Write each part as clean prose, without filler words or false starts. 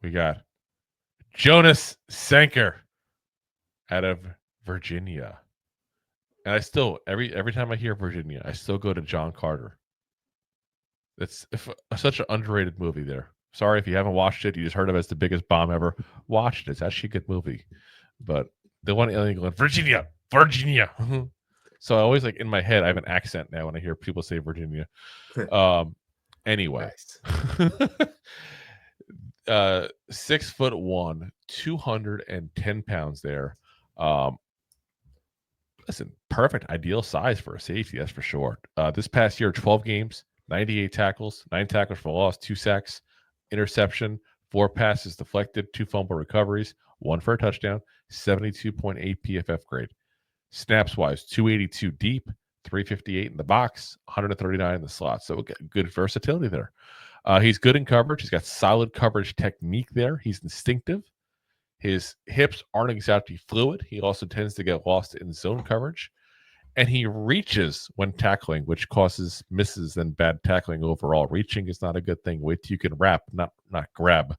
we got Jonas Sanker out of Virginia. And I still every time I hear Virginia, I still go to John Carter. It's such an underrated movie there. Sorry if you haven't watched it. You just heard of it as the biggest bomb ever. Watch it. It's actually a good movie. But the one alien going, Virginia. So I always like in my head, I have an accent now when I hear people say Virginia. Anyway. Nice. 6'1", 210 pounds there. Listen, perfect, ideal size for a safety, that's for sure. This past year, 12 games, 98 tackles, 9 tackles for loss, 2 sacks, interception, 4 passes deflected, 2 fumble recoveries, 1 for a touchdown, 72.8 PFF grade. Snaps wise, 282 deep, 358 in the box, 139 in the slot. So good versatility there. He's good in coverage. He's got solid coverage technique there. He's instinctive. His hips aren't exactly fluid. He also tends to get lost in zone coverage. And he reaches when tackling, which causes misses and bad tackling overall. Reaching is not a good thing. Wait till you can wrap, not grab.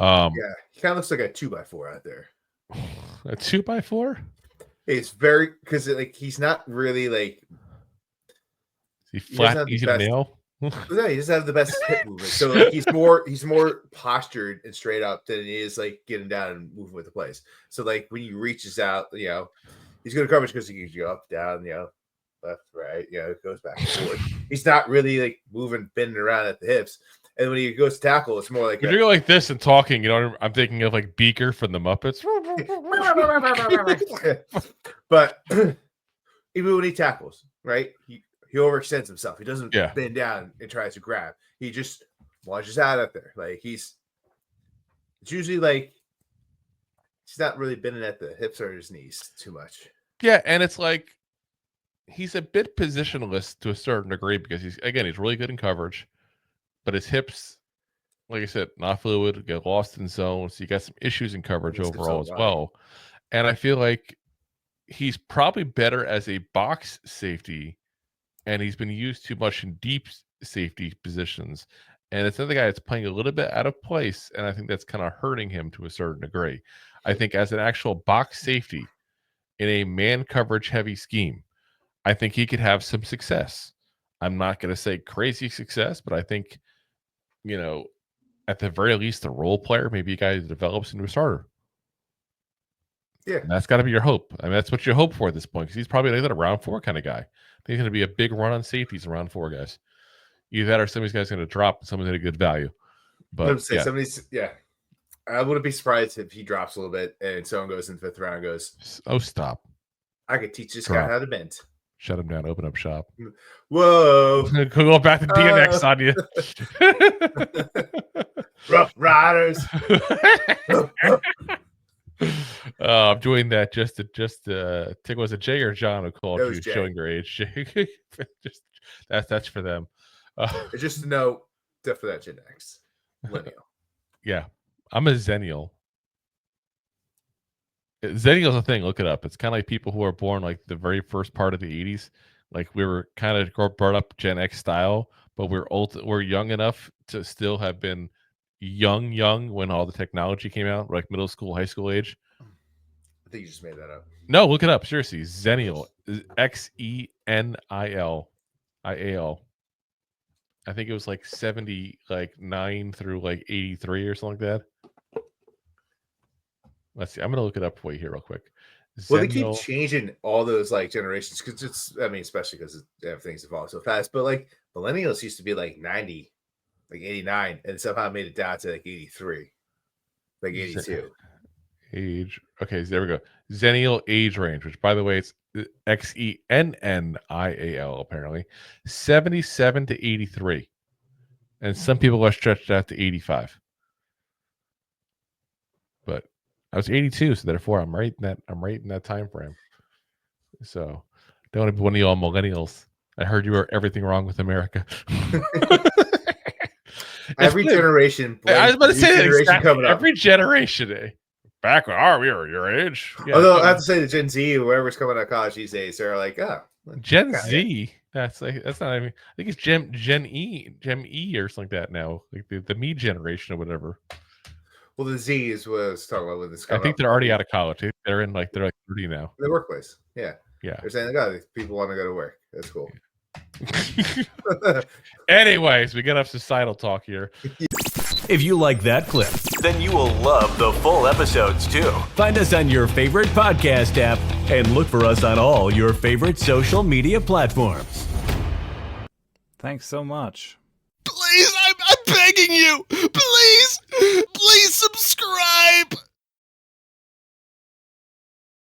Yeah, he kind of looks like a 2x4 out there. A 2x4? It's very because like he's not really like is he flat, easy to nail. No, he doesn't have the best hip movement. So like he's more postured and straight up than he is like getting down and moving with the place. So like when he reaches out, he's good at coverage because he can go up, down, left, right, it goes back and forth. He's not really like moving, bending around at the hips. And when he goes to tackle, it's more like you're doing like this and talking. I'm thinking of like Beaker from the Muppets. But even when he tackles, right? He overextends himself. He doesn't bend down and tries to grab. He just launches out there. Like it's usually like he's not really bending at the hips or his knees too much. Yeah, and it's like he's a bit positionless to a certain degree because he's really good in coverage, but his hips, like I said, not fluid, get lost in zone. So you got some issues in coverage overall as well. And I feel like he's probably better as a box safety, and he's been used too much in deep safety positions. And it's another guy that's playing a little bit out of place, and I think that's kind of hurting him to a certain degree. I think as an actual box safety in a man coverage heavy scheme, I think he could have some success. I'm not going to say crazy success, but I think, at the very least, the role player, maybe a guy who develops into a starter. Yeah. And that's got to be your hope. I mean, that's what you hope for at this point because he's probably like a round 4 kind of guy. I think he's going to be a big run on safeties around 4 guys. Either that or some of these guys going to drop and someone's at a good value. But I wouldn't be surprised if he drops a little bit and someone goes in the 5th round and goes, oh, stop. I could teach this guy how to bend. Shut him down. Open up shop. Whoa. Go back to DNX on you. Rough Riders. I'm doing that just to think, was it Jay or John who called you Jay. Showing your age? Just that's for them. Just to know for that Gen X. Yeah, I'm a Zennial. Zennial's a thing. Look it up. It's kind of like people who are born like the very first part of the 80s. Like we were kind of brought up Gen X style, but we're young enough to still have been young when all the technology came out, like middle school, high school age. I think you just made that up. No, look it up. Seriously, Zennial, XENIL, IAL. I think it was like 79 through like 83 or something like that. Let's see. I'm gonna look it up for you here real quick. Well, they keep changing all those like generations because especially because everything's evolved so fast. But like millennials used to be like 90, like 89, and somehow made it down to like 83, like 82. Age. Okay, so there we go. Zennial age range, which by the way, it's XENNIAL apparently, 77 to 83, and some people are stretched out to 85. But I was 82, so therefore I'm right in that time frame. So don't want to be one of y'all millennials. I heard you were everything wrong with America. Every generation. I was about to say that every generation. Back when we were your age. Yeah, although I have to say the Gen Z, whoever's coming out of college these days, they're like, Gen Z. That's not. I mean, I think it's Gen E or something like that now, like the me generation or whatever. Well, the Z is what I was talking about with this. I think they're already out of college. They're like 30 now. The workplace. Yeah. Yeah. They're saying, "God, people want to go to work." That's cool. Anyways, we get off societal talk here. If you like that clip, then you will love the full episodes too. Find us on your favorite podcast app and look for us on all your favorite social media platforms. Thanks so much. Please, I'm begging you. Please subscribe.